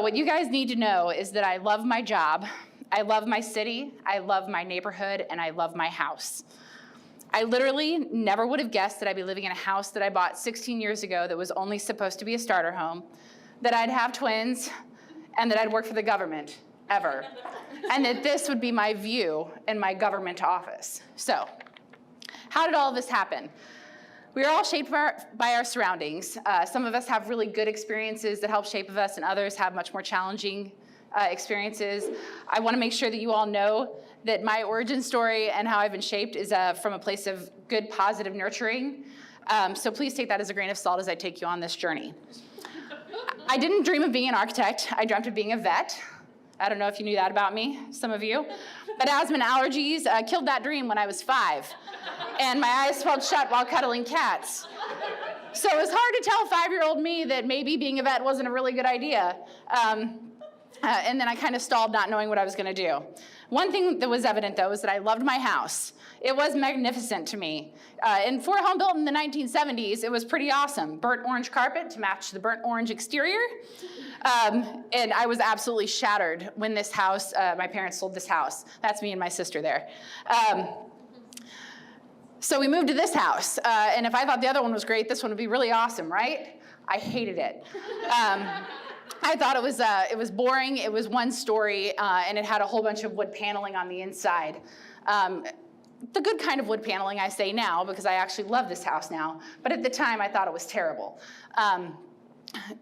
what you guys need to know is that I love my job, I love my city, I love my neighborhood, and I love my house. I literally never would have guessed that I'd be living in a house that I bought 16 years ago that was only supposed to be a starter home, that I'd have twins, and that I'd work for the government, ever. And that this would be my view in my government office. So, how did all of this happen? We are all shaped by our surroundings. Some of us have really good experiences that help shape us, and others have much more challenging experiences. I want to make sure that you all know that my origin story and how I've been shaped is from a place of good, positive nurturing. So please take that as a grain of salt as I take you on this journey. I didn't dream of being an architect. I dreamt of being a vet. I don't know if you knew that about me, some of you. But asthma and allergies killed that dream when I was 5. And my eyes swelled shut while cuddling cats. So it was hard to tell 5-year-old me that maybe being a vet wasn't a really good idea. And then I kind of stalled, not knowing what I was going to do. One thing that was evident, though, is that I loved my house. It was magnificent to me. And for a home built in the 1970s, it was pretty awesome. Burnt orange carpet to match the burnt orange exterior. And I was absolutely shattered when this house, my parents sold this house. That's me and my sister there. So we moved to this house. And if I thought the other one was great, this one would be really awesome, right? I hated it. I thought it was boring. It was one story, and it had a whole bunch of wood paneling on the inside. The good kind of wood paneling, I say now, because I actually love this house now. But at the time, I thought it was terrible.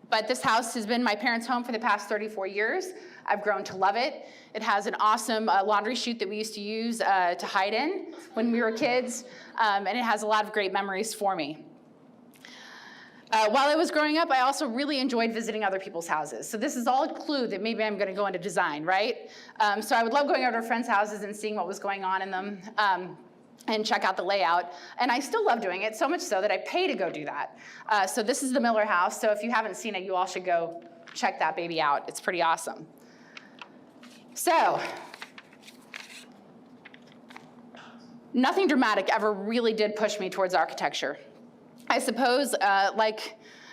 But this house has been my parents' home for the past 34 years. I've grown to love it. It has an awesome laundry chute that we used to use to hide in when we were kids, and it has a lot of great memories for me. While I was growing up, I also really enjoyed visiting other people's houses. So this is all a clue that maybe I'm going to go into design, right? So I would love going over to friends' houses and seeing what was going on in them and check out the layout. And I still love doing it, so much so that I pay to go do that. So this is the Miller house. So if you haven't seen it, you all should go check that baby out. It's pretty awesome. So nothing dramatic ever really did push me towards architecture. I suppose,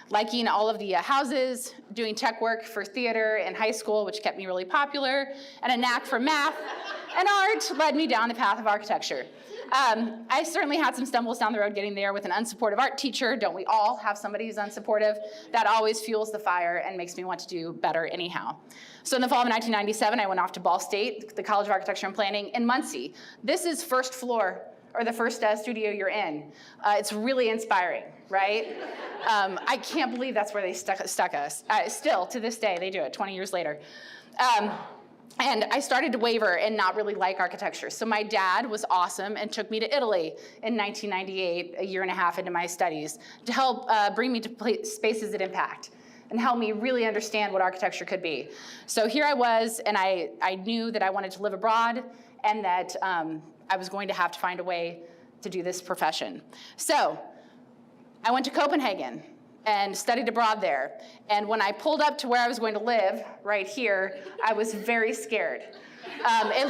liking all of the houses, doing tech work for theater in high school, which kept me really popular, and a knack for math and art led me down the path of architecture. I certainly had some stumbles down the road getting there with an unsupportive art teacher. Don't we all have somebody who's unsupportive? That always fuels the fire and makes me want to do better anyhow. So in the fall of 1997, I went off to Ball State, the College of Architecture and Planning in Muncie. This is first floor, or the first studio you're in. It's really inspiring, right? I can't believe that's where they stuck us. Still, to this day, they do it 20 years later. And I started to waver and not really like architecture. So my dad was awesome and took me to Italy in 1998, a year and a half into my studies, to help bring me to spaces that impact and help me really understand what architecture could be. So here I was, and I knew that I wanted to live abroad and that I was going to have to find a way to do this profession. So I went to Copenhagen and studied abroad there. And when I pulled up to where I was going to live, right here, I was very scared. It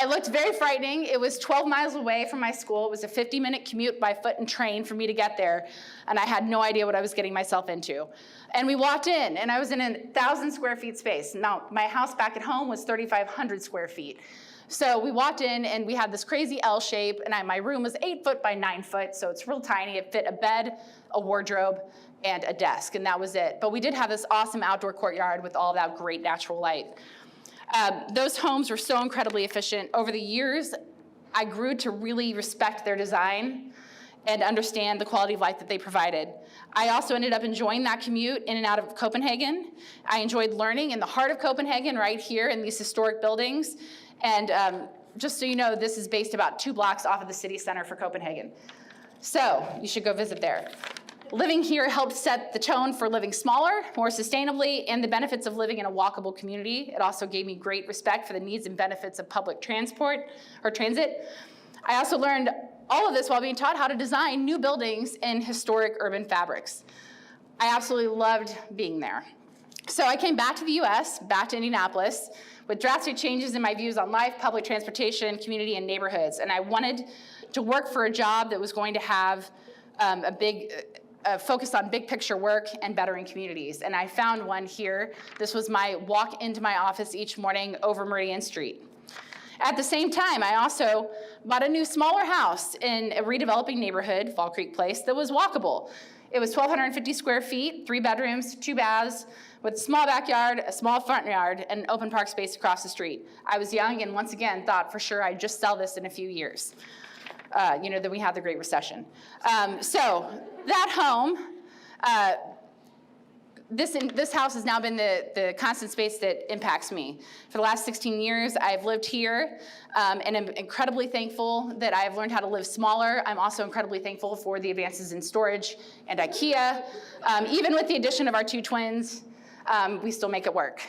looked very frightening. It was 12 miles away from my school. It was a 50-minute commute by foot and train for me to get there. And I had no idea what I was getting myself into. And we walked in, and I was in a 1,000 square feet space. Now, my house back at home was 3,500 square feet. So we walked in, and we had this crazy L shape, and my room was 8 foot by 9 foot, so it's real tiny. It fit a bed, a wardrobe, and a desk, and that was it. But we did have this awesome outdoor courtyard with all that great natural light. Those homes were so incredibly efficient. Over the years, I grew to really respect their design and understand the quality of life that they provided. I also ended up enjoying that commute in and out of Copenhagen. I enjoyed learning in the heart of Copenhagen, right here in these historic buildings. And just so you know, this is based about 2 blocks off of the city center for Copenhagen. So you should go visit there. Living here helped set the tone for living smaller, more sustainably, and the benefits of living in a walkable community. It also gave me great respect for the needs and benefits of public transport or transit. I also learned all of this while being taught how to design new buildings in historic urban fabrics. I absolutely loved being there. So I came back to the US, back to Indianapolis, with drastic changes in my views on life, public transportation, community, and neighborhoods. And I wanted to work for a job that was going to have a big focused on big picture work and bettering communities. And I found one here. This was my walk into my office each morning over Meridian Street. At the same time, I also bought a new smaller house in a redeveloping neighborhood, Fall Creek Place, that was walkable. It was 1,250 square feet, 3 bedrooms, 2 baths, with a small backyard, a small front yard, and an open park space across the street. I was young and once again thought for sure I'd just sell this in a few years. Then we had the Great Recession. So that home, this house has now been the constant space that impacts me. For the last 16 years, I've lived here, and I'm incredibly thankful that I've learned how to live smaller. I'm also incredibly thankful for the advances in storage and IKEA. Even with the addition of our 2 twins, we still make it work.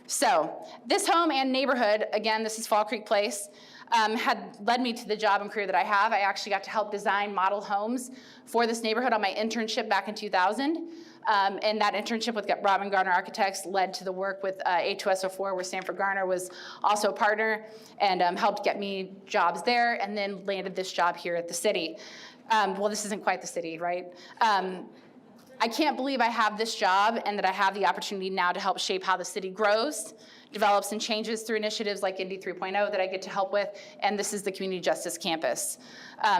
So this home and neighborhood, again, this is Fall Creek Place, had led me to the job and career that I have. I actually got to help design model homes for this neighborhood on my internship back in 2000. And that internship with Robin Garner Architects led to the work with A2SO4, where Sanford Garner was also a partner, and helped get me jobs there, and then landed this job here at the city. Well, this isn't quite the city, right? I can't believe I have this job and that I have the opportunity now to help shape how the city grows, develops, and changes through initiatives like Indy 3.0 that I get to help with, and this is the Community Justice Campus.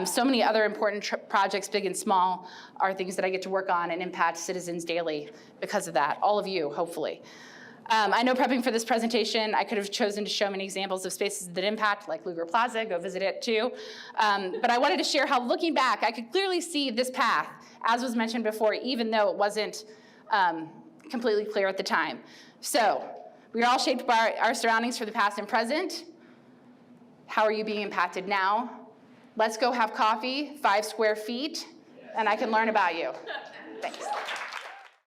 So many other important projects, big and small, are things that I get to work on and impact citizens daily because of that, all of you, hopefully. I know prepping for this presentation, I could have chosen to show many examples of spaces that impact, like Lugar Plaza, go visit it too. But I wanted to share how, looking back, I could clearly see this path, as was mentioned before, even though it wasn't completely clear at the time. So we are all shaped by our surroundings for the past and present. How are you being impacted now? Let's go have coffee, 5 square feet, and I can learn about you. Thanks.